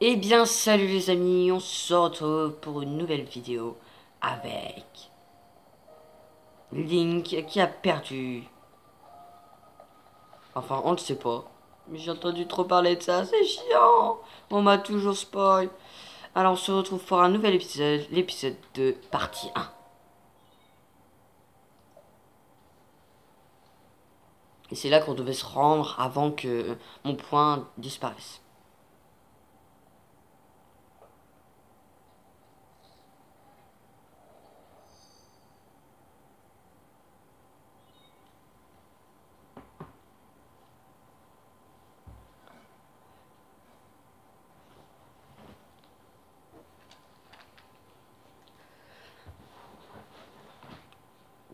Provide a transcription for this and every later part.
Eh bien, salut les amis, on se retrouve pour une nouvelle vidéo avec Link qui a perdu. Enfin, on ne sait pas. Mais j'ai entendu trop parler de ça, c'est chiant. On m'a toujours spoil. Alors, on se retrouve pour un nouvel épisode, l'épisode 2, partie 1. Et c'est là qu'on devait se rendre avant que mon point disparaisse.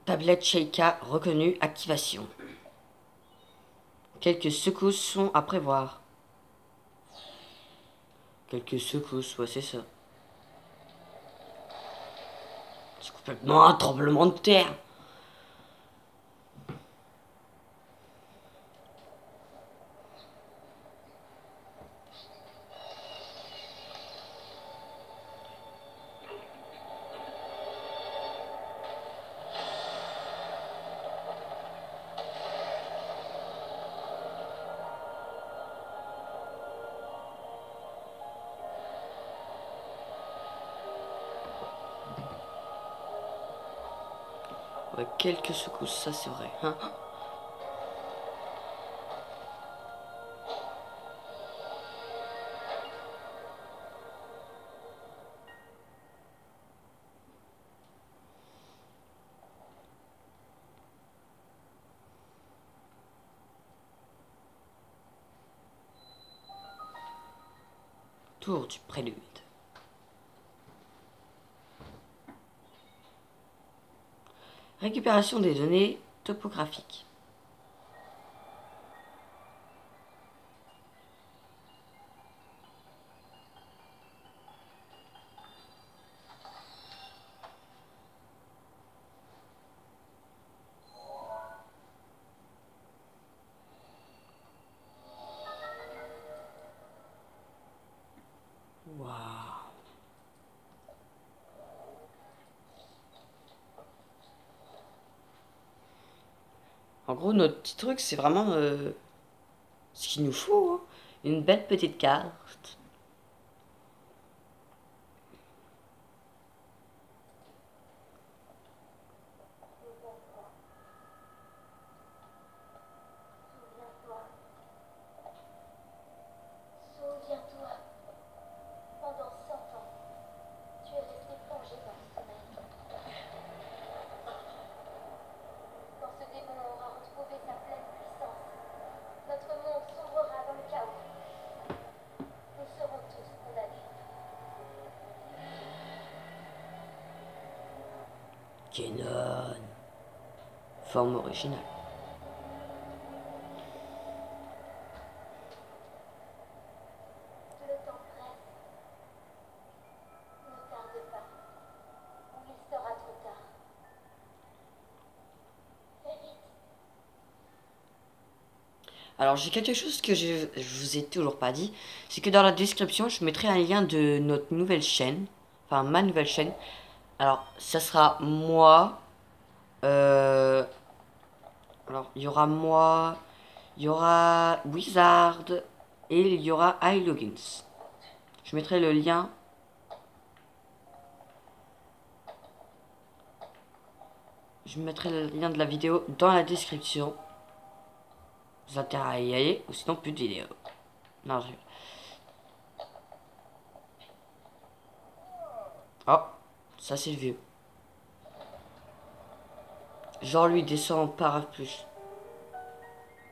Tablette Sheikah reconnue, activation. Quelques secousses sont à prévoir. Quelques secousses, ouais, c'est ça. C'est complètement un tremblement de terre. Ouais, quelques secousses, ça c'est vrai. Hein. Tour du prélude. Récupération des données topographiques. Waouh. En gros, notre petit truc, c'est vraiment ce qu'il nous faut. Hein. Une belle petite carte. Souviens-toi, pendant 100 ans, tu es resté plongé dans le sommeil. Quand ce démon aura retrouvé sa pleine puissance, notre monde sombrera dans le chaos. Nous serons tous condamnés. Kenon. Forme originale. Le temps presse. Ne tarde pas, ou il sera trop tard. Fais vite. Alors, j'ai quelque chose que je vous ai toujours pas dit. C'est que dans la description, je mettrai un lien de notre nouvelle chaîne. Enfin, ma nouvelle chaîne. Alors, ça sera moi. Euh, alors, il y aura moi. Il y aura Wizard. Et il y aura iLogins. Je mettrai le lien. Je mettrai le lien de la vidéo dans la description. Vous avez intérêt à y aller, ou sinon plus de vidéo. Non, je... Oh, ça c'est le vieux. Genre lui descend en parapluie.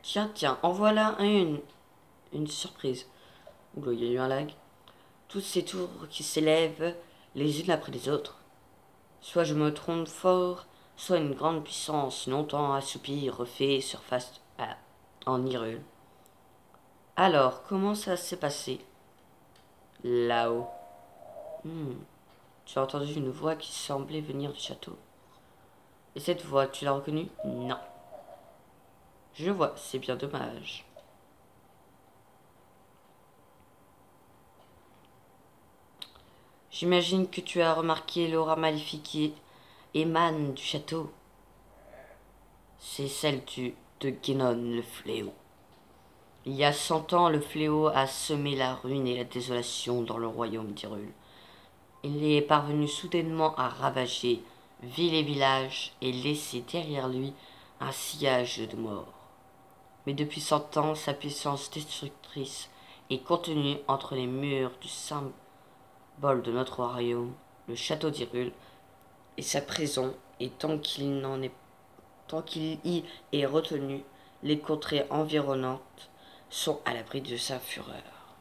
Tiens, tiens, en voilà une surprise. Oula, il y a eu un lag. Toutes ces tours qui s'élèvent les unes après les autres. Soit je me trompe fort, soit une grande puissance longtemps assoupie refait surface en Hyrule. Alors, comment ça s'est passé là-haut? Tu as entendu une voix qui semblait venir du château. Et cette voix, tu l'as reconnue? Non. Je vois, c'est bien dommage. J'imagine que tu as remarqué l'aura maléfique qui émane du château. C'est celle de Genon le fléau. Il y a 100 ans, le fléau a semé la ruine et la désolation dans le royaume d'Hyrule. Il est parvenu soudainement à ravager ville et village et laisser derrière lui un sillage de mort. Mais depuis 100 ans, sa puissance destructrice est contenue entre les murs du symbole de notre royaume, le château d'Hyrule, et sa prison, et tant qu'il y est retenu, les contrées environnantes sont à l'abri de sa fureur.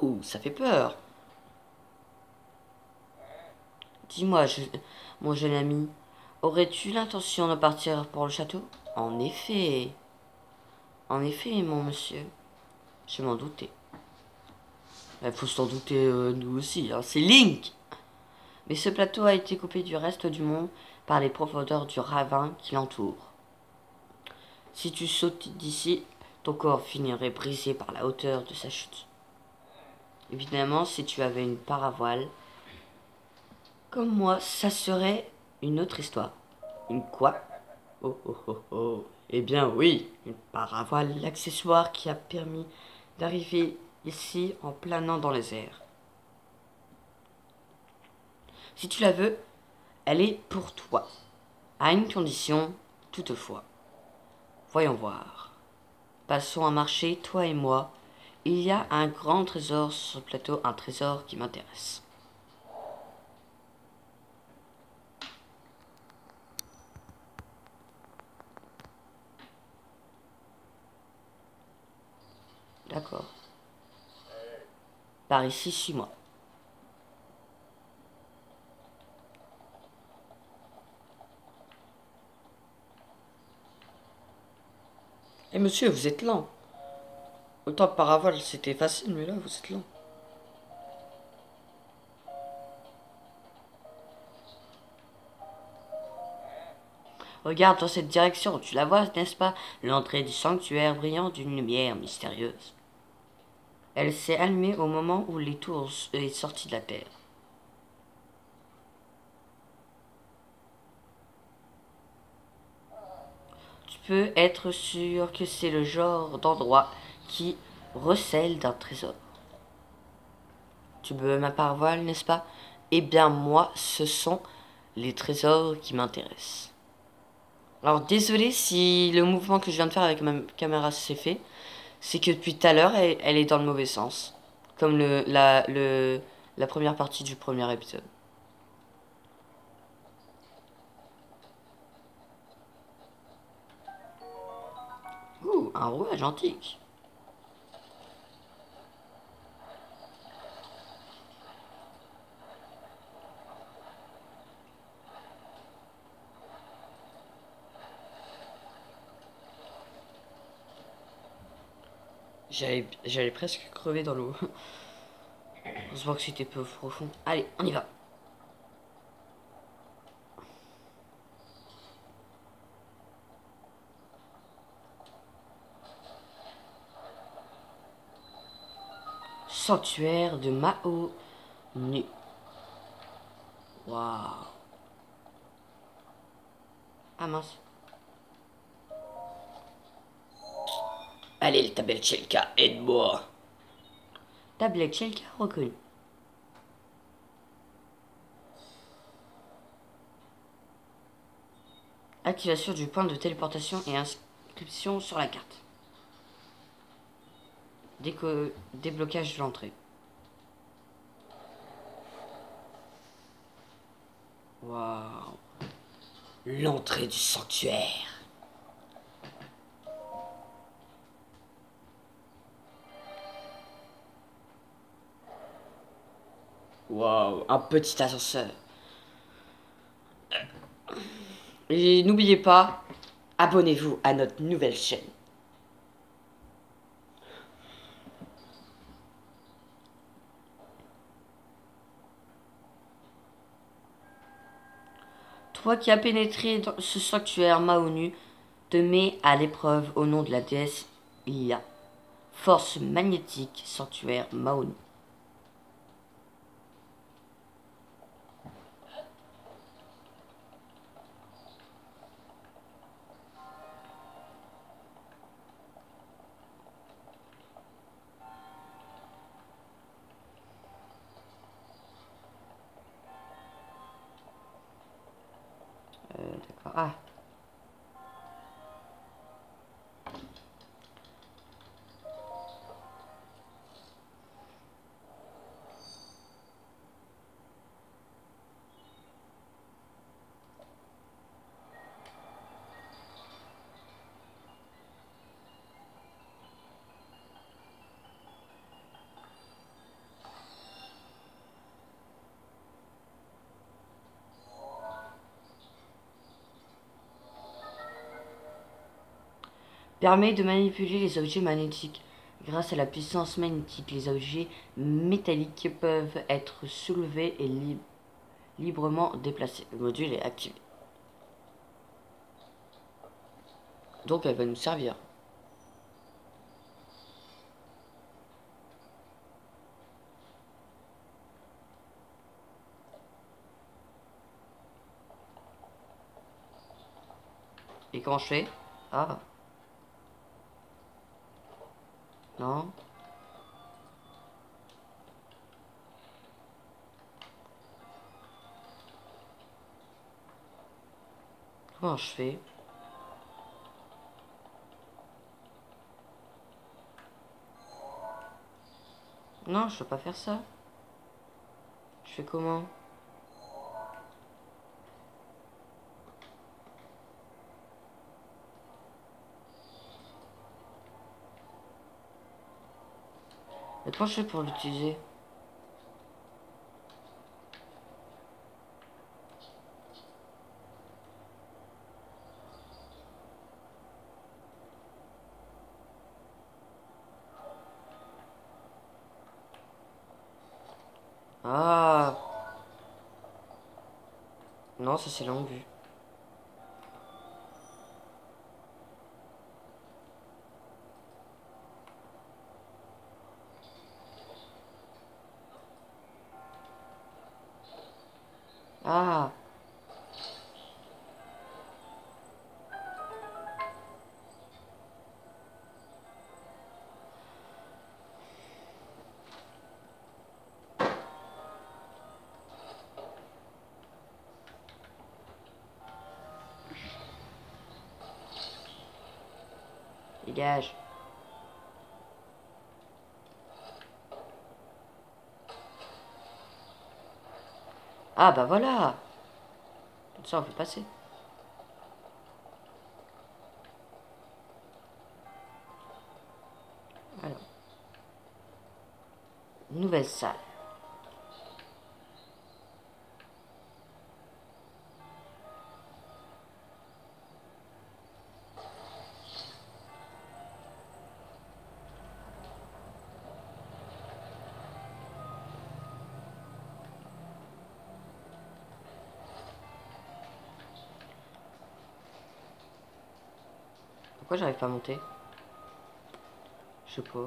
Ouh, ça fait peur. Dis-moi, mon jeune ami, aurais-tu l'intention de partir pour le château? En effet, mon monsieur, je m'en doutais. Il faut s'en douter, nous aussi, hein. C'est Link. Mais ce plateau a été coupé du reste du monde par les profondeurs du ravin qui l'entoure. Si tu sautes d'ici, ton corps finirait brisé par la hauteur de sa chute. Évidemment, si tu avais une paravoile, comme moi, ça serait une autre histoire. Une quoi? Oh oh oh oh. Eh bien oui, une paravoile, l'accessoire qui a permis d'arriver ici en planant dans les airs. Si tu la veux, elle est pour toi. À une condition, toutefois. Voyons voir. Passons à marcher, toi et moi. Il y a un grand trésor sur le plateau, un trésor qui m'intéresse. D'accord. Par ici, suis-moi. Eh monsieur, vous êtes lent. Autant paravoile, c'était facile, mais là, vous êtes lent. Regarde dans cette direction, tu la vois, n'est-ce pas? L'entrée du sanctuaire brillant d'une lumière mystérieuse. Elle s'est allumée au moment où les tours est sorti de la terre. Tu peux être sûr que c'est le genre d'endroit qui recèle d'un trésor. Tu veux ma parvoile, n'est-ce pas? Eh bien moi, ce sont les trésors qui m'intéressent. Alors désolé si le mouvement que je viens de faire avec ma caméra s'est fait. C'est que depuis tout à l'heure, elle est dans le mauvais sens. Comme la première partie du premier épisode. Ouh, un rouage antique. J'allais presque crever dans l'eau. On se voit que c'était peu profond. Allez, on y va. Sanctuaire de Mao Nu. Waouh. Ah mince. Allez, ta belle Chelka, aide-moi. Ta belle Chelka reconnue. Activation du point de téléportation et inscription sur la carte. Déblocage de l'entrée. Waouh. L'entrée du sanctuaire. Waouh, un petit ascenseur. Et n'oubliez pas, abonnez-vous à notre nouvelle chaîne. Toi qui as pénétré dans ce sanctuaire Mahonu, te mets à l'épreuve au nom de la déesse Ia. Force magnétique sanctuaire Mahonu. Ah. Permet de manipuler les objets magnétiques. Grâce à la puissance magnétique, les objets métalliques peuvent être soulevés et librement déplacés. Le module est activé. Donc elle va nous servir. Et comment je fais? Ah. Non. Comment je fais? Non, je peux pas faire ça. Je fais comment? Et comment je fais pour l'utiliser? Ah. Non, ça c'est longue vue. Ah. Dégage. Ah bah voilà. Comme ça on peut passer. Alors. Nouvelle salle. Pourquoi j'arrive pas à monter? Je sais pas.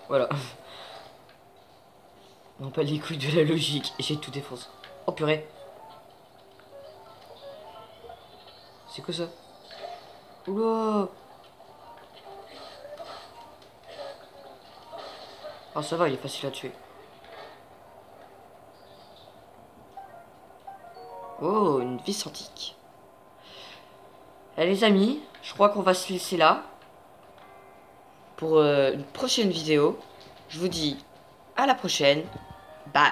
Voilà. Non, pas les couilles de la logique. J'ai tout défoncé. Oh purée. C'est quoi ça? Oula. Ah ça va, il est facile à tuer. Oh, une vis antique. Allez les amis, je crois qu'on va se laisser là. Pour une prochaine vidéo. Je vous dis à la prochaine. Bye.